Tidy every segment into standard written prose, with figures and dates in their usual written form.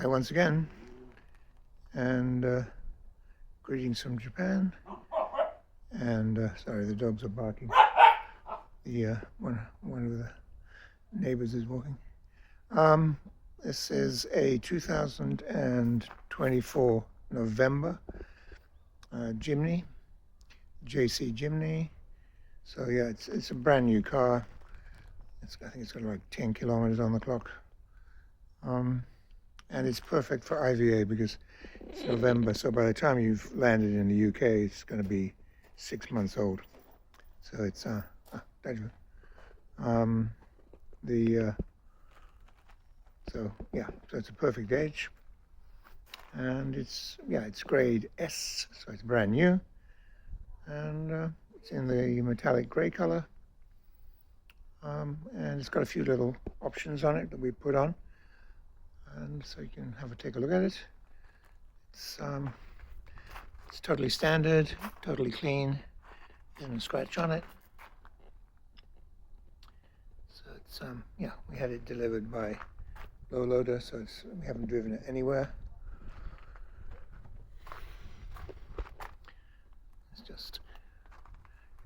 Hi once again, and greetings from Japan. And sorry, the dogs are barking. The one of the neighbors is walking. This is a 2024 November Jimny JC Jimny. So yeah, it's a brand new car. I think it's got like 10 kilometers on the clock. And it's perfect for IVA because it's November, so by the time you've landed in the UK, it's going to be 6 months old. So it's so it's a perfect age, and it's grade S, so it's brand new, and it's in the metallic grey color, and it's got a few little options on it that we put on. And so you can take a look at it. It's totally standard, totally clean, and a scratch on it. So it's we had it delivered by low loader, so we haven't driven it anywhere. It's just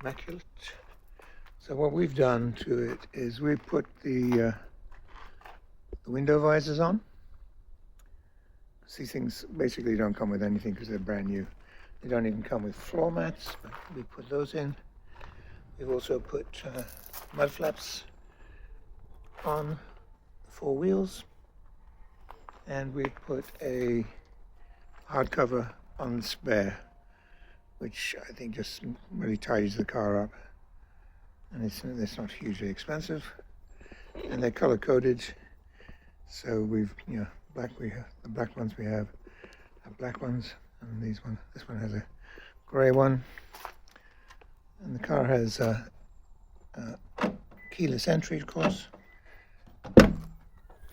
immaculate. So what we've done to it is we put the window visors on. These things basically don't come with anything because they're brand new. They don't even come with floor mats, but we put those in. We've also put mud flaps on the four wheels, and we put a hardcover on the spare, which I think just really tidies the car up. And it's not hugely expensive, and they're color coded. So we've the black ones we have black ones, and this one has a grey one, and the car has keyless entry, of course,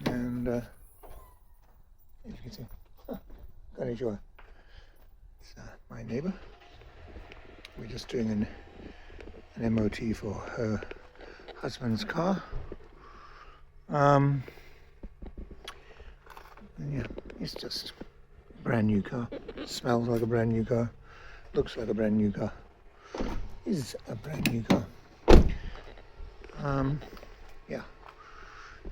and as you can see, konnichiwa. It's my neighbor. We're just doing an MOT for her husband's car. Yeah, it's just a brand new car. Smells like a brand new car. Looks like a brand new car. Is a brand new car. Yeah.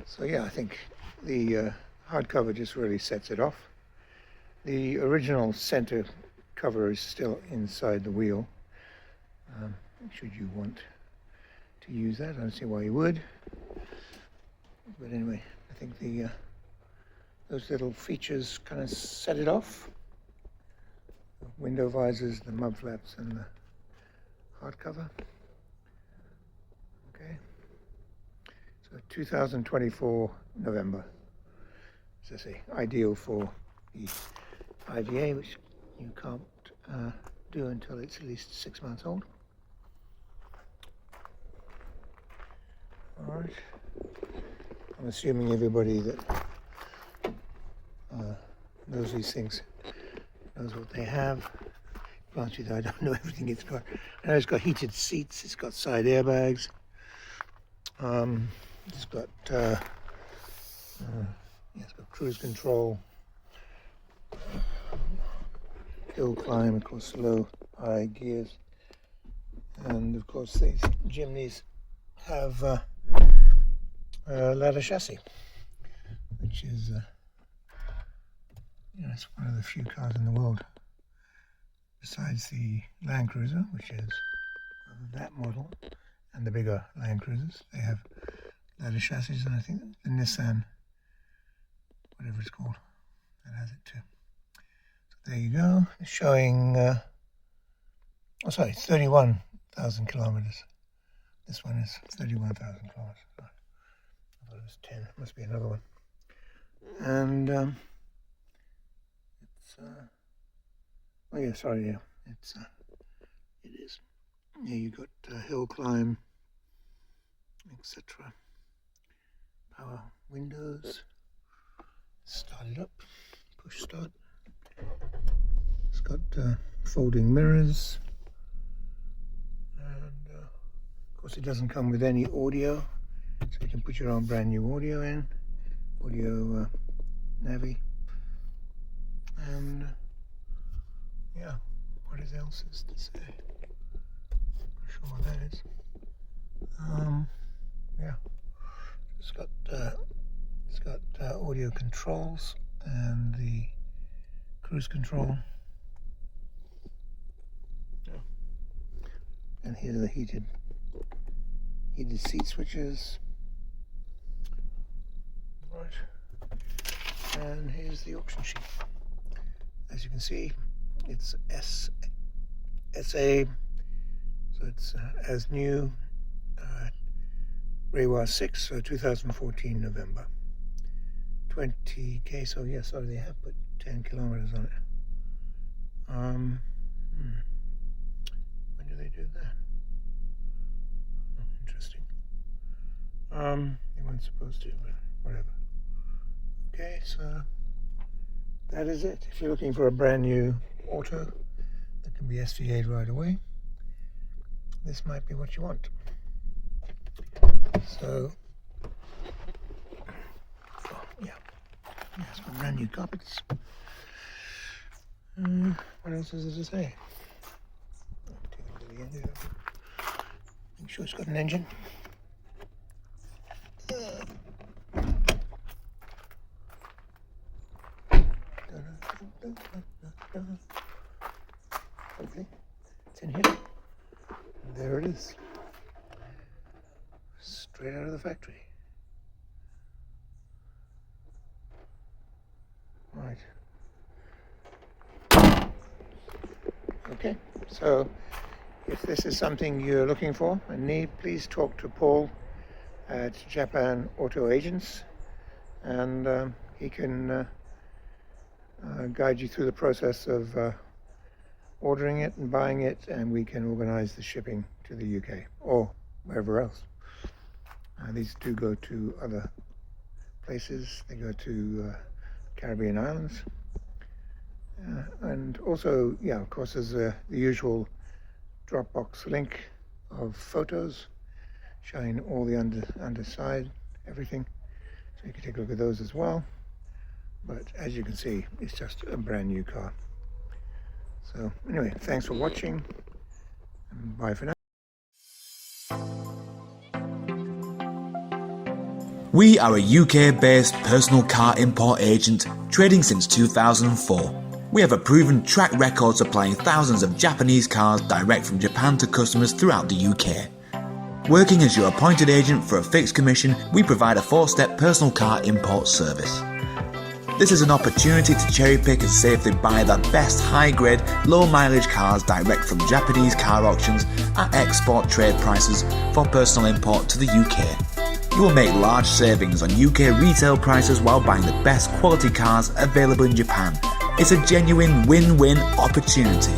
So yeah, I think the hardcover just really sets it off. The original center cover is still inside the wheel. Should you want to use that, I don't see why you would. But anyway, I think those little features kind of set it off. The window visors, the mud flaps, and the hardcover. Okay. So 2024 November. As I say, ideal for the IVA, which you can't do until it's at least 6 months old. All right. I'm assuming everybody that knows these things knows what they have. Granted, I don't know everything it's got. I know it's got heated seats, it's got side airbags, it's got cruise control, hill climb, of course, low, high gears, and of course these Jimnys have ladder chassis, which is it's one of the few cars in the world, besides the Land Cruiser, which is that model, and the bigger Land Cruisers. They have ladder chassis, and I think the Nissan, whatever it's called, that has it too. So there you go. It's showing 31,000 kilometers. This one is 31,000 kilometers. I thought it was 10. It must be another one. And it is. Yeah, you got hill climb, etc. Power windows. Start it up. Push start. It's got folding mirrors, and of course it doesn't come with any audio, so you can put your own brand new audio in. Audio Navi. And yeah, what else is to say? Not sure what that is. Yeah, it's got audio controls and the cruise control. Yeah. And here are the heated seat switches. Right. And here's the auction sheet. As you can see, it's SA, so it's as new, Reiwa 6, so 2014 November. 20k, so yeah, sorry, they have put 10 kilometers on it. When do they do that? Oh, interesting. They weren't supposed to, but whatever. Okay, so that is it. If you're looking for a brand new auto that can be SVA'd right away, this might be what you want. So, yeah, it's got brand new carpets. What else is there to say? Take a look at the engine. Make sure it's got an engine. Okay, it's in here. And there it is. Straight out of the factory. Right. Okay, so if this is something you're looking for and need, please talk to Paul at Japan-Auto-Agents, and he can guide you through the process of ordering it and buying it, and we can organize the shipping to the UK or wherever else. These do go to other places. They go to Caribbean islands, and also, yeah, of course, there's the usual Dropbox link of photos showing all the underside, everything, so you can take a look at those as well. But as you can see, it's just a brand new car. So anyway, thanks for watching, and bye for now. We are a UK-based personal car import agent trading since 2004. We have a proven track record supplying thousands of Japanese cars direct from Japan to customers throughout the UK. Working as your appointed agent for a fixed commission, we provide a 4-step personal car import service. This is an opportunity to cherry pick and safely buy the best high-grade, low-mileage cars direct from Japanese car auctions at export trade prices for personal import to the UK. You will make large savings on UK retail prices while buying the best quality cars available in Japan. It's a genuine win-win opportunity.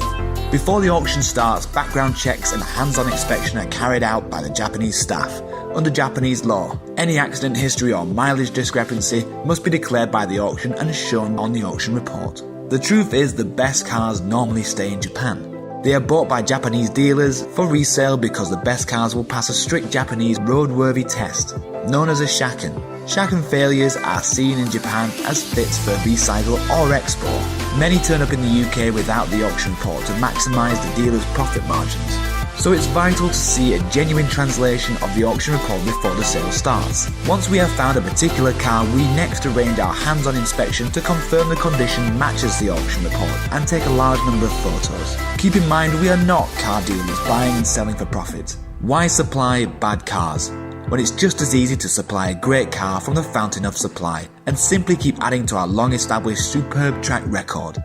Before the auction starts, background checks and hands-on inspection are carried out by the Japanese staff. Under Japanese law, any accident history or mileage discrepancy must be declared by the auction and shown on the auction report. The truth is, the best cars normally stay in Japan. They are bought by Japanese dealers for resale because the best cars will pass a strict Japanese roadworthy test, known as a shaken. Shaken failures are seen in Japan as fits for recycle or export. Many turn up in the UK without the auction report to maximise the dealer's profit margins. So it's vital to see a genuine translation of the auction report before the sale starts. Once we have found a particular car, we next arrange our hands-on inspection to confirm the condition matches the auction report and take a large number of photos. Keep in mind, we are not car dealers buying and selling for profit. Why supply bad cars when it's just as easy to supply a great car from the fountain of supply and simply keep adding to our long-established superb track record?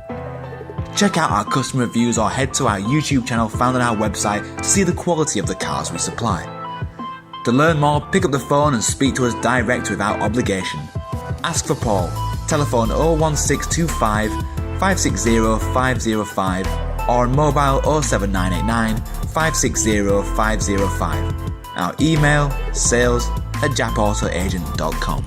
Check out our customer reviews or head to our YouTube channel found on our website to see the quality of the cars we supply. To learn more, pick up the phone and speak to us direct without obligation. Ask for Paul. Telephone 01625 560 505 or on mobile 07989 560 505. Our email sales@japautoagent.com.